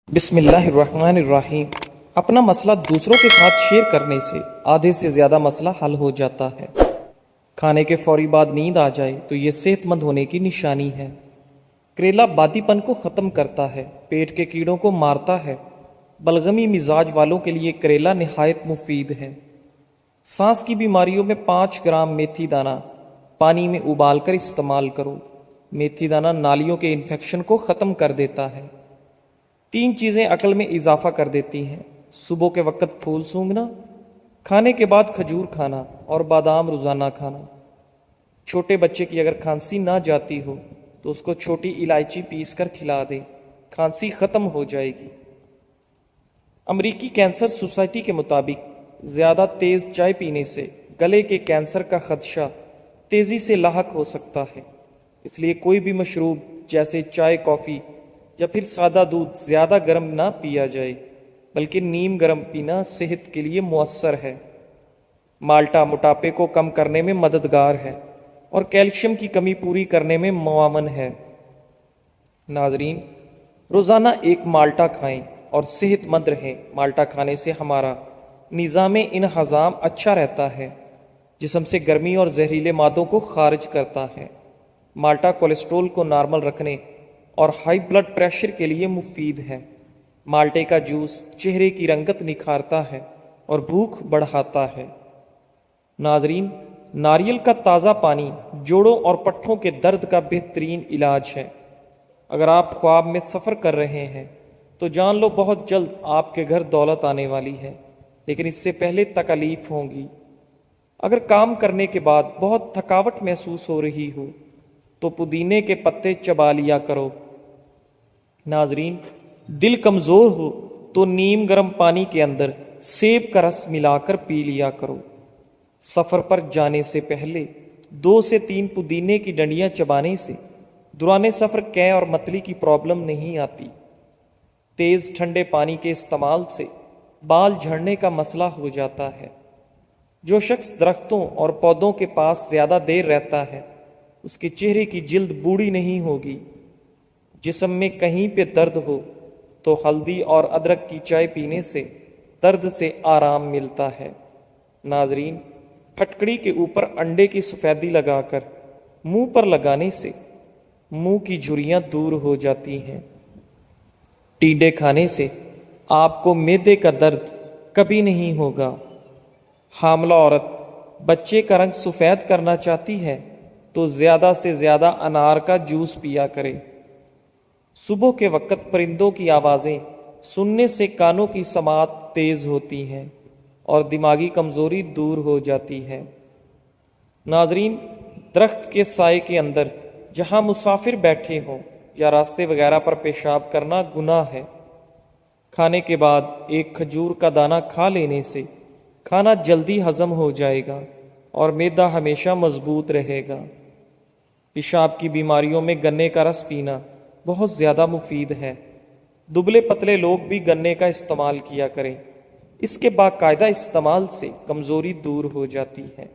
بسم اللہ الرحمن الرحیم۔ اپنا مسئلہ دوسروں کے ساتھ شیئر کرنے سے آدھے سے زیادہ مسئلہ حل ہو جاتا ہے۔ کھانے کے فوری بعد نیند آ جائے تو یہ صحت مند ہونے کی نشانی ہے۔ کریلا بادی پن کو ختم کرتا ہے، پیٹ کے کیڑوں کو مارتا ہے۔ بلغمی مزاج والوں کے لیے کریلا نہایت مفید ہے۔ سانس کی بیماریوں میں 5 گرام میتھی دانہ پانی میں ابال کر استعمال کرو۔ میتھی دانہ نالیوں کے انفیکشن کو ختم کر دیتا ہے۔ 3 چیزیں عقل میں اضافہ کر دیتی ہیں: صبح کے وقت پھول سونگھنا، کھانے کے بعد کھجور کھانا اور بادام روزانہ کھانا۔ چھوٹے بچے کی اگر کھانسی نہ جاتی ہو تو اس کو چھوٹی الائچی پیس کر کھلا دیں، کھانسی ختم ہو جائے گی۔ امریکی کینسر سوسائٹی کے مطابق زیادہ تیز چائے پینے سے گلے کے کینسر کا خدشہ تیزی سے لاحق ہو سکتا ہے۔ اس لیے کوئی بھی مشروب جیسے چائے، کافی یا پھر سادہ دودھ زیادہ گرم نہ پیا جائے، بلکہ نیم گرم پینا صحت کے لیے مؤثر ہے۔ مالٹا موٹاپے کو کم کرنے میں مددگار ہے اور کیلشیم کی کمی پوری کرنے میں معاون ہے۔ ناظرین، روزانہ ایک مالٹا کھائیں اور صحت مند رہیں۔ مالٹا کھانے سے ہمارا نظام انہضام اچھا رہتا ہے، جسم سے گرمی اور زہریلے مادوں کو خارج کرتا ہے۔ مالٹا کولیسٹرول کو نارمل رکھنے اور ہائی بلڈ پریشر کے لیے مفید ہے۔ مالٹے کا جوس چہرے کی رنگت نکھارتا ہے اور بھوک بڑھاتا ہے۔ ناظرین، ناریل کا تازہ پانی جوڑوں اور پٹھوں کے درد کا بہترین علاج ہے۔ اگر آپ خواب میں سفر کر رہے ہیں تو جان لو بہت جلد آپ کے گھر دولت آنے والی ہے، لیکن اس سے پہلے تکالیف ہوں گی۔ اگر کام کرنے کے بعد بہت تھکاوٹ محسوس ہو رہی ہو تو پودینے کے پتے چبا لیا کرو۔ ناظرین، دل کمزور ہو تو نیم گرم پانی کے اندر سیب کا رس ملا کر پی لیا کرو۔ سفر پر جانے سے پہلے 2 سے 3 پودینے کی ڈنڈیاں چبانے سے دوران سفر قے اور متلی کی پرابلم نہیں آتی۔ تیز ٹھنڈے پانی کے استعمال سے بال جھڑنے کا مسئلہ ہو جاتا ہے۔ جو شخص درختوں اور پودوں کے پاس زیادہ دیر رہتا ہے اس کے چہرے کی جلد بوڑھی نہیں ہوگی۔ جسم میں کہیں پہ درد ہو تو ہلدی اور ادرک کی چائے پینے سے درد سے آرام ملتا ہے۔ ناظرین، پھٹکڑی کے اوپر انڈے کی سفیدی لگا کر منہ پر لگانے سے منہ کی جھریاں دور ہو جاتی ہیں۔ ٹینڈے کھانے سے آپ کو معدے کا درد کبھی نہیں ہوگا۔ حاملہ عورت بچے کا رنگ سفید کرنا چاہتی ہے تو زیادہ سے زیادہ انار کا جوس پیا کرے۔ صبح کے وقت پرندوں کی آوازیں سننے سے کانوں کی سماعت تیز ہوتی ہیں اور دماغی کمزوری دور ہو جاتی ہے۔ ناظرین، درخت کے سائے کے اندر جہاں مسافر بیٹھے ہوں یا راستے وغیرہ پر پیشاب کرنا گناہ ہے۔ کھانے کے بعد ایک کھجور کا دانہ کھا لینے سے کھانا جلدی ہضم ہو جائے گا اور معدہ ہمیشہ مضبوط رہے گا۔ پیشاب کی بیماریوں میں گنے کا رس پینا بہت زیادہ مفید ہے۔ دبلے پتلے لوگ بھی گنے کا استعمال کیا کریں، اس کے باقاعدہ استعمال سے کمزوری دور ہو جاتی ہے۔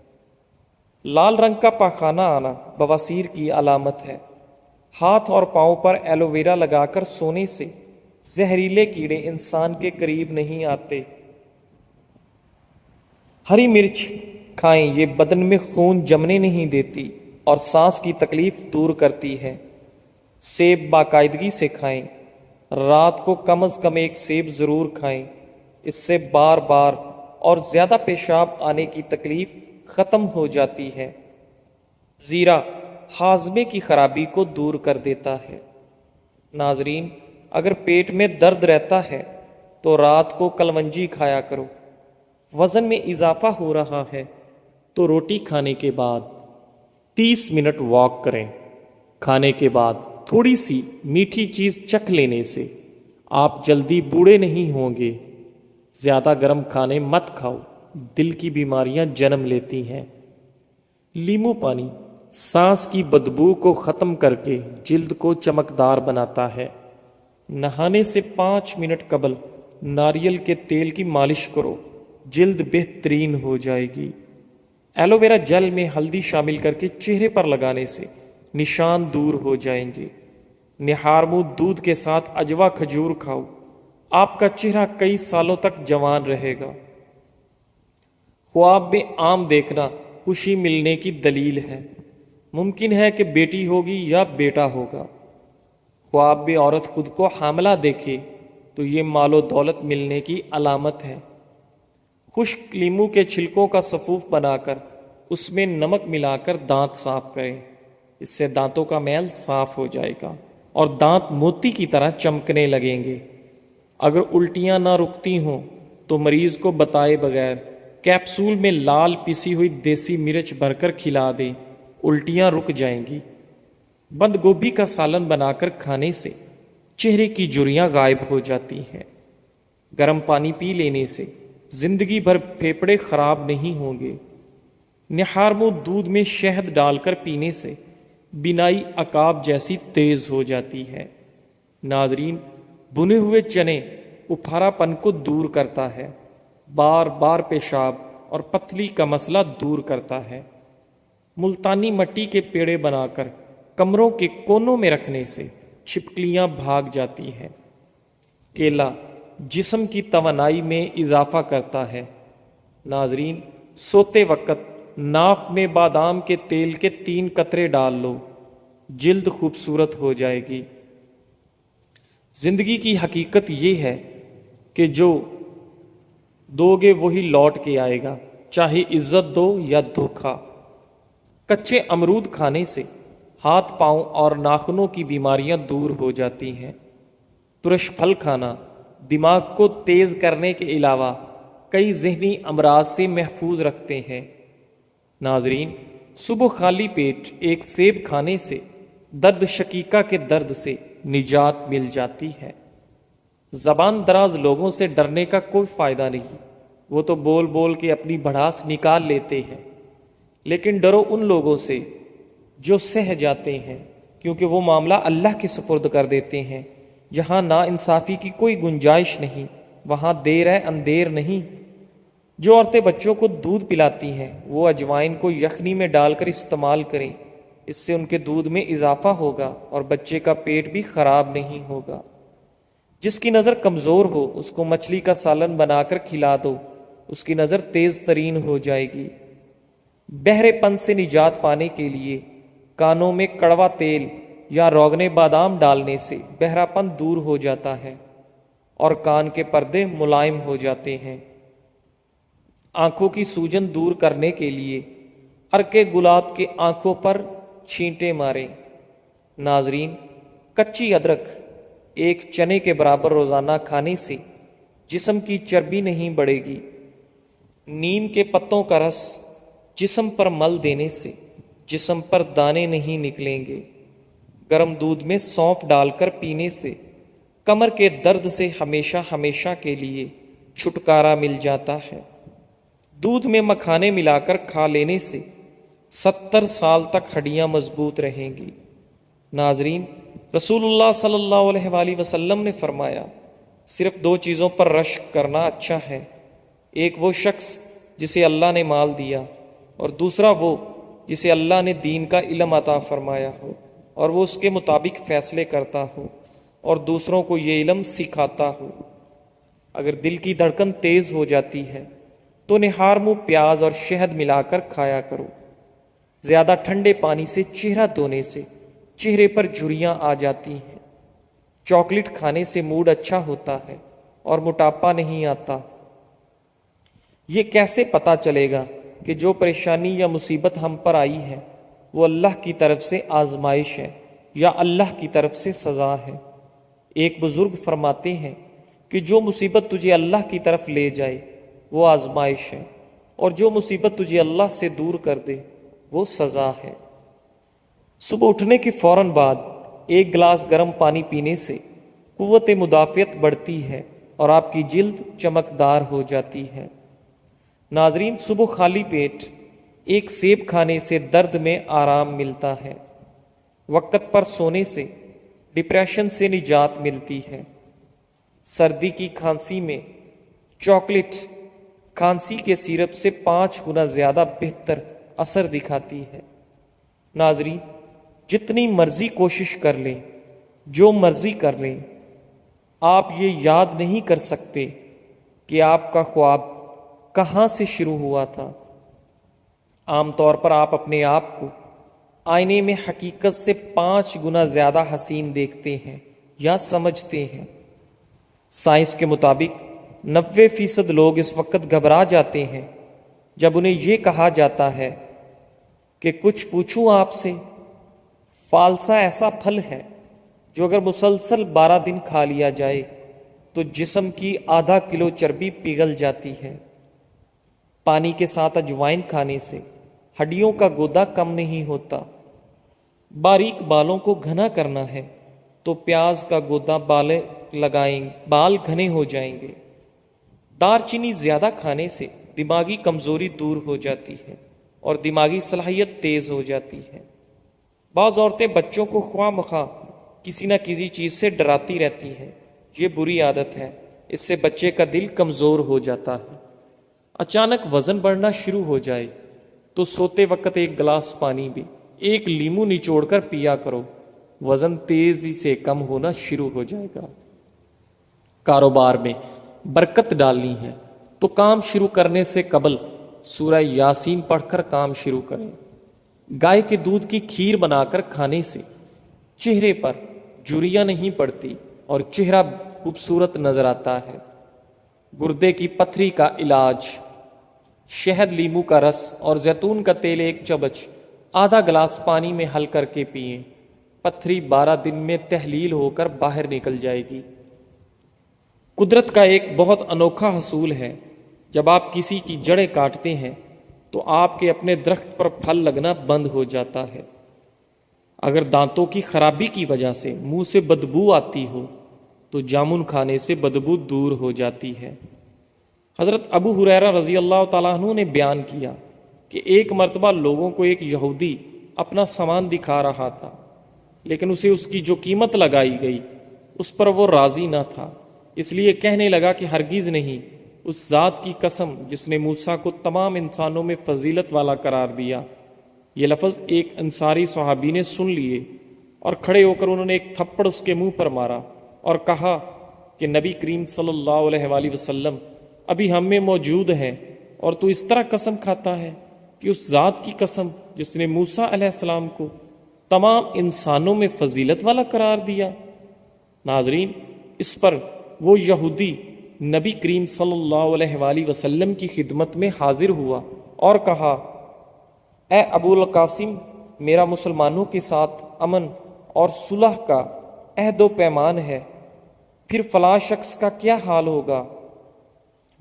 لال رنگ کا پاخانہ آنا بواسیر کی علامت ہے۔ ہاتھ اور پاؤں پر ایلو ویرا لگا کر سونے سے زہریلے کیڑے انسان کے قریب نہیں آتے۔ ہری مرچ کھائیں، یہ بدن میں خون جمنے نہیں دیتی اور سانس کی تکلیف دور کرتی ہے۔ سیب باقاعدگی سے کھائیں، رات کو کم از کم 1 سیب ضرور کھائیں، اس سے بار بار اور زیادہ پیشاب آنے کی تکلیف ختم ہو جاتی ہے۔ زیرہ ہاضمے کی خرابی کو دور کر دیتا ہے۔ ناظرین، اگر پیٹ میں درد رہتا ہے تو رات کو کلونجی کھایا کرو۔ وزن میں اضافہ ہو رہا ہے تو روٹی کھانے کے بعد 30 منٹ واک کریں۔ کھانے کے بعد تھوڑی سی میٹھی چیز چکھ لینے سے آپ جلدی بوڑھے نہیں ہوں گے۔ زیادہ گرم کھانے مت کھاؤ، دل کی بیماریاں جنم لیتی ہیں۔ لیمو پانی سانس کی بدبو کو ختم کر کے جلد کو چمکدار بناتا ہے۔ نہانے سے 5 منٹ قبل ناریل کے تیل کی مالش کرو، جلد بہترین ہو جائے گی۔ ایلو ویرا جل میں ہلدی شامل کر کے چہرے پر لگانے سے نشان دور ہو جائیں گے۔ نہار منہ دودھ کے ساتھ اجوا کھجور کھاؤ، آپ کا چہرہ کئی سالوں تک جوان رہے گا۔ خواب میں آم دیکھنا خوشی ملنے کی دلیل ہے۔ ممکن ہے کہ بیٹی ہوگی یا بیٹا ہوگا۔ خواب میں عورت خود کو حاملہ دیکھے تو یہ مال و دولت ملنے کی علامت ہے۔ خشک لیموں کے چھلکوں کا سفوف بنا کر اس میں نمک ملا کر دانت صاف کریں، اس سے دانتوں کا میل صاف ہو جائے گا اور دانت موتی کی طرح چمکنے لگیں گے۔ اگر الٹیاں نہ رکتی ہوں تو مریض کو بتائے بغیر کیپسول میں لال پسی ہوئی دیسی مرچ بھر کر کھلا دیں، الٹیاں رک جائیں گی۔ بند گوبھی کا سالن بنا کر کھانے سے چہرے کی جھریاں غائب ہو جاتی ہیں۔ گرم پانی پی لینے سے زندگی بھر پھیپھڑے خراب نہیں ہوں گے۔ نہار منہ دودھ میں شہد ڈال کر پینے سے بینائی عقاب جیسی تیز ہو جاتی ہے۔ ناظرین، بنے ہوئے چنے اپھارا پن کو دور کرتا ہے، بار بار پیشاب اور پتلی کا مسئلہ دور کرتا ہے۔ ملتانی مٹی کے پیڑے بنا کر کمروں کے کونوں میں رکھنے سے چھپکلیاں بھاگ جاتی ہیں۔ کیلا جسم کی توانائی میں اضافہ کرتا ہے۔ ناظرین، سوتے وقت ناف میں بادام کے تیل کے 3 قطرے ڈال لو، جلد خوبصورت ہو جائے گی۔ زندگی کی حقیقت یہ ہے کہ جو دو گے وہی لوٹ کے آئے گا، چاہے عزت دو یا دھوکا۔ کچے امرود کھانے سے ہاتھ پاؤں اور ناخنوں کی بیماریاں دور ہو جاتی ہیں۔ ترش پھل کھانا دماغ کو تیز کرنے کے علاوہ کئی ذہنی امراض سے محفوظ رکھتے ہیں۔ ناظرین، صبح خالی پیٹ ایک سیب کھانے سے درد شقیقہ کے درد سے نجات مل جاتی ہے۔ زبان دراز لوگوں سے ڈرنے کا کوئی فائدہ نہیں، وہ تو بول بول کے اپنی بھڑاس نکال لیتے ہیں، لیکن ڈرو ان لوگوں سے جو سہ جاتے ہیں، کیونکہ وہ معاملہ اللہ کے سپرد کر دیتے ہیں۔ جہاں نا انصافی کی کوئی گنجائش نہیں، وہاں دیر ہے اندیر نہیں۔ جو عورتیں بچوں کو دودھ پلاتی ہیں وہ اجوائن کو یخنی میں ڈال کر استعمال کریں، اس سے ان کے دودھ میں اضافہ ہوگا اور بچے کا پیٹ بھی خراب نہیں ہوگا۔ جس کی نظر کمزور ہو اس کو مچھلی کا سالن بنا کر کھلا دو، اس کی نظر تیز ترین ہو جائے گی۔ بہرے پن سے نجات پانے کے لیے کانوں میں کڑوا تیل یا روغن بادام ڈالنے سے بہرا پن دور ہو جاتا ہے اور کان کے پردے ملائم ہو جاتے ہیں۔ آنکھوں کی سوجن دور کرنے کے لیے عرق گلاب کے آنکھوں پر چھینٹے ماریں۔ ناظرین، کچی ادرک ایک چنے کے برابر روزانہ کھانے سے جسم کی چربی نہیں بڑھے گی۔ نیم کے پتوں کا رس جسم پر مل دینے سے جسم پر دانے نہیں نکلیں گے۔ گرم دودھ میں سونف ڈال کر پینے سے کمر کے درد سے ہمیشہ ہمیشہ کے لیے چھٹکارا مل جاتا ہے۔ دودھ میں مکھانے ملا کر کھا لینے سے 70 سال تک ہڈیاں مضبوط رہیں گی۔ ناظرین، رسول اللہ صلی اللہ علیہ وآلہ وسلم نے فرمایا، صرف 2 چیزوں پر رشک کرنا اچھا ہے، ایک وہ شخص جسے اللہ نے مال دیا، اور دوسرا وہ جسے اللہ نے دین کا علم عطا فرمایا ہو اور وہ اس کے مطابق فیصلے کرتا ہو اور دوسروں کو یہ علم سکھاتا ہو۔ اگر دل کی دھڑکن تیز ہو جاتی ہے تو نہار منہ پیاز اور شہد ملا کر کھایا کرو۔ زیادہ ٹھنڈے پانی سے چہرہ دھونے سے چہرے پر جھریاں آ جاتی ہیں۔ چاکلیٹ کھانے سے موڈ اچھا ہوتا ہے اور موٹاپا نہیں آتا۔ یہ کیسے پتہ چلے گا کہ جو پریشانی یا مصیبت ہم پر آئی ہے وہ اللہ کی طرف سے آزمائش ہے یا اللہ کی طرف سے سزا ہے؟ ایک بزرگ فرماتے ہیں کہ جو مصیبت تجھے اللہ کی طرف لے جائے وہ آزمائش ہے، اور جو مصیبت تجھے اللہ سے دور کر دے وہ سزا ہے۔ صبح اٹھنے کے فوراً بعد 1 گلاس گرم پانی پینے سے قوت مدافعت بڑھتی ہے اور آپ کی جلد چمکدار ہو جاتی ہے۔ ناظرین، صبح خالی پیٹ ایک سیب کھانے سے درد میں آرام ملتا ہے۔ وقت پر سونے سے ڈپریشن سے نجات ملتی ہے۔ سردی کی کھانسی میں چاکلیٹ کھانسی کے سیرپ سے 5 گنا زیادہ بہتر اثر دکھاتی ہے۔ ناظرین، جتنی مرضی کوشش کر لیں، جو مرضی کر لیں، آپ یہ یاد نہیں کر سکتے کہ آپ کا خواب کہاں سے شروع ہوا تھا۔ عام طور پر آپ اپنے آپ کو آئینے میں حقیقت سے 5 گنا زیادہ حسین دیکھتے ہیں یا سمجھتے ہیں۔ سائنس کے مطابق 90% لوگ اس وقت گھبرا جاتے ہیں جب انہیں یہ کہا جاتا ہے کہ کچھ پوچھوں آپ سے۔ فالسا ایسا پھل ہے جو اگر مسلسل 12 دن کھا لیا جائے تو جسم کی ½ کلو چربی پگھل جاتی ہے۔ پانی کے ساتھ اجوائن کھانے سے ہڈیوں کا گودا کم نہیں ہوتا۔ باریک بالوں کو گھنا کرنا ہے تو پیاز کا گودا بال گھنے ہو جائیں گے۔ دار چینی زیادہ کھانے سے دماغی کمزوری دور ہو جاتی ہے اور دماغی صلاحیت تیز ہو جاتی ہے۔ بعض عورتیں بچوں کو خواہ مخواہ کسی نہ کسی چیز سے ڈراتی رہتی ہیں۔ یہ بری عادت ہے، اس سے بچے کا دل کمزور ہو جاتا ہے۔ اچانک وزن بڑھنا شروع ہو جائے تو سوتے وقت 1 گلاس پانی بھی 1 لیمو نچوڑ کر پیا کرو، وزن تیزی سے کم ہونا شروع ہو جائے گا۔ کاروبار میں برکت ڈالنی ہے تو کام شروع کرنے سے قبل سورہ یاسین پڑھ کر کام شروع کریں۔ گائے کے دودھ کی کھیر بنا کر کھانے سے چہرے پر جھریاں نہیں پڑتی اور چہرہ خوبصورت نظر آتا ہے۔ گردے کی پتھری کا علاج: شہد، لیمو کا رس اور زیتون کا تیل 1 چمچ ½ گلاس پانی میں حل کر کے پئیں۔ پتھری 12 دن میں تحلیل ہو کر باہر نکل جائے گی۔ قدرت کا ایک بہت انوکھا حصول ہے، جب آپ کسی کی جڑیں کاٹتے ہیں تو آپ کے اپنے درخت پر پھل لگنا بند ہو جاتا ہے۔ اگر دانتوں کی خرابی کی وجہ سے منہ سے بدبو آتی ہو تو جامن کھانے سے بدبو دور ہو جاتی ہے۔ حضرت ابو ہریرہ رضی اللہ تعالیٰ عنہ نے بیان کیا کہ ایک مرتبہ لوگوں کو ایک یہودی اپنا سامان دکھا رہا تھا، لیکن اسے اس کی جو قیمت لگائی گئی اس پر وہ راضی نہ تھا، اس لیے کہنے لگا کہ ہرگز نہیں، اس ذات کی قسم جس نے موسیٰ کو تمام انسانوں میں فضیلت والا قرار دیا۔ یہ لفظ ایک انصاری صحابی نے سن لیے اور کھڑے ہو کر انہوں نے ایک تھپڑ اس کے منہ پر مارا اور کہا کہ نبی کریم صلی اللہ علیہ وآلہ وسلم ابھی ہم میں موجود ہیں اور تو اس طرح قسم کھاتا ہے کہ اس ذات کی قسم جس نے موسیٰ علیہ السلام کو تمام انسانوں میں فضیلت والا قرار دیا۔ ناظرین، اس پر وہ یہودی نبی کریم صلی اللہ علیہ وآلہ وسلم کی خدمت میں حاضر ہوا اور کہا، اے ابو القاسم، میرا مسلمانوں کے ساتھ امن اور صلح کا عہد و پیمان ہے، پھر فلاں شخص کا کیا حال ہوگا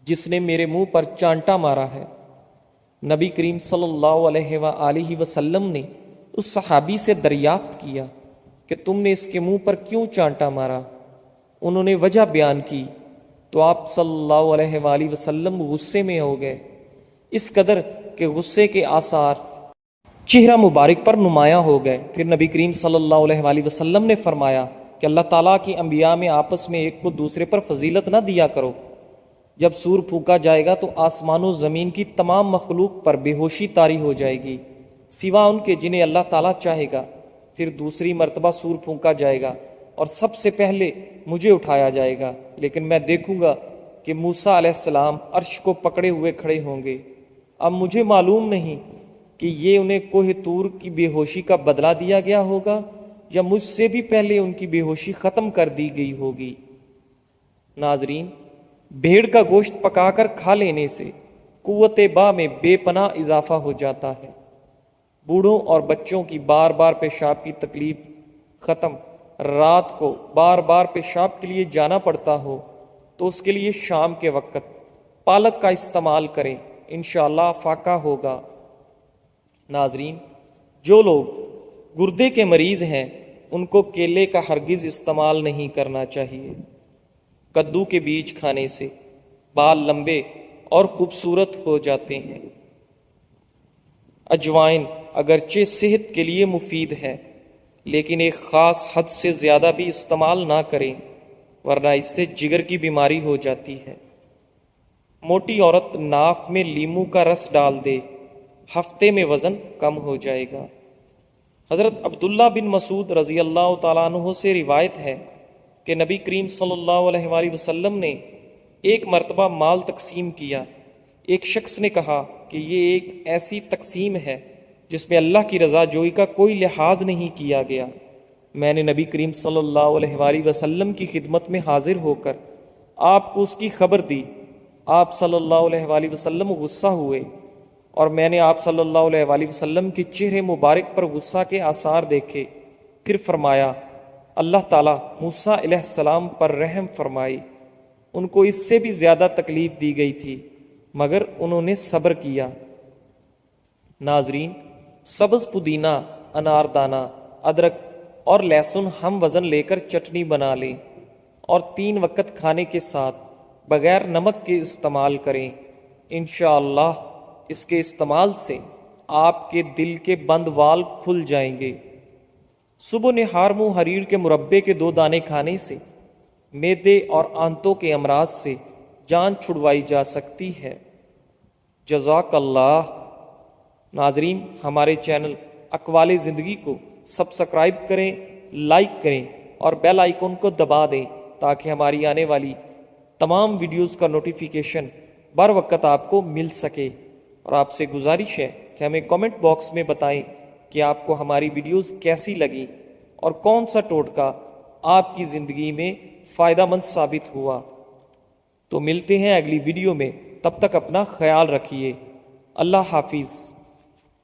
جس نے میرے منہ پر چانٹا مارا ہے۔ نبی کریم صلی اللہ علیہ وآلہ وسلم نے اس صحابی سے دریافت کیا کہ تم نے اس کے منہ پر کیوں چانٹا مارا؟ انہوں نے وجہ بیان کی تو آپ صلی اللہ علیہ وآلہ وسلم غصے میں ہو گئے، اس قدر کہ غصے کے آثار چہرہ مبارک پر نمایاں ہو گئے۔ پھر نبی کریم صلی اللہ علیہ وآلہ وسلم نے فرمایا کہ اللہ تعالیٰ کی انبیاء میں آپس میں ایک کو دوسرے پر فضیلت نہ دیا کرو۔ جب سور پھونکا جائے گا تو آسمان و زمین کی تمام مخلوق پر بے ہوشی طاری ہو جائے گی سوا ان کے جنہیں اللہ تعالیٰ چاہے گا۔ پھر دوسری مرتبہ سور پھونکا جائے گا اور سب سے پہلے مجھے اٹھایا جائے گا، لیکن میں دیکھوں گا کہ موسیٰ علیہ السلام عرش کو پکڑے ہوئے کھڑے ہوں گے۔ اب مجھے معلوم نہیں کہ یہ انہیں کوہ طور کی بے ہوشی کا بدلہ دیا گیا ہوگا یا مجھ سے بھی پہلے ان کی بے ہوشی ختم کر دی گئی ہوگی۔ ناظرین، بھیڑ کا گوشت پکا کر کھا لینے سے قوت با میں بے پناہ اضافہ ہو جاتا ہے۔ بوڑھوں اور بچوں کی بار بار پیشاب کی تکلیف ختم، رات کو بار بار پیشاب کے لیے جانا پڑتا ہو تو اس کے لیے شام کے وقت پالک کا استعمال کریں، انشاءاللہ فاقہ ہوگا۔ ناظرین، جو لوگ گردے کے مریض ہیں ان کو کیلے کا ہرگز استعمال نہیں کرنا چاہیے۔ کدو کے بیج کھانے سے بال لمبے اور خوبصورت ہو جاتے ہیں۔ اجوائن اگرچہ صحت کے لیے مفید ہے، لیکن ایک خاص حد سے زیادہ بھی استعمال نہ کریں ورنہ اس سے جگر کی بیماری ہو جاتی ہے۔ موٹی عورت ناف میں لیمو کا رس ڈال دے، ہفتے میں وزن کم ہو جائے گا۔ حضرت عبداللہ بن مسعود رضی اللہ تعالیٰ عنہ سے روایت ہے کہ نبی کریم صلی اللہ علیہ وآلہ وسلم نے ایک مرتبہ مال تقسیم کیا۔ ایک شخص نے کہا کہ یہ ایک ایسی تقسیم ہے جس میں اللہ کی رضا جوئی کا کوئی لحاظ نہیں کیا گیا۔ میں نے نبی کریم صلی اللہ علیہ وآلہ وسلم کی خدمت میں حاضر ہو کر آپ کو اس کی خبر دی۔ آپ صلی اللہ علیہ وآلہ وسلم غصہ ہوئے اور میں نے آپ صلی اللہ علیہ وآلہ وسلم کے چہرے مبارک پر غصہ کے آثار دیکھے۔ پھر فرمایا، اللہ تعالیٰ موسیٰ علیہ السلام پر رحم فرمائی، ان کو اس سے بھی زیادہ تکلیف دی گئی تھی مگر انہوں نے صبر کیا۔ ناظرین، سبز پودینہ، اناردانہ، ادرک اور لہسن ہم وزن لے کر چٹنی بنا لیں اور 3 وقت کھانے کے ساتھ بغیر نمک کے استعمال کریں۔ انشاءاللہ اس کے استعمال سے آپ کے دل کے بند والو کھل جائیں گے۔ صبح نہار منہ حریر کے مربے کے 2 دانے کھانے سے معدے اور آنتوں کے امراض سے جان چھڑوائی جا سکتی ہے۔ جزاک اللہ۔ ناظرین، ہمارے چینل اقوال زندگی کو سبسکرائب کریں، لائک کریں اور بیل آئیکن کو دبا دیں تاکہ ہماری آنے والی تمام ویڈیوز کا نوٹیفیکیشن بر وقت آپ کو مل سکے۔ اور آپ سے گزارش ہے کہ ہمیں کامنٹ باکس میں بتائیں کہ آپ کو ہماری ویڈیوز کیسی لگیں اور کون سا ٹوٹکا آپ کی زندگی میں فائدہ مند ثابت ہوا۔ تو ملتے ہیں اگلی ویڈیو میں، تب تک اپنا خیال رکھیے۔ اللہ حافظ۔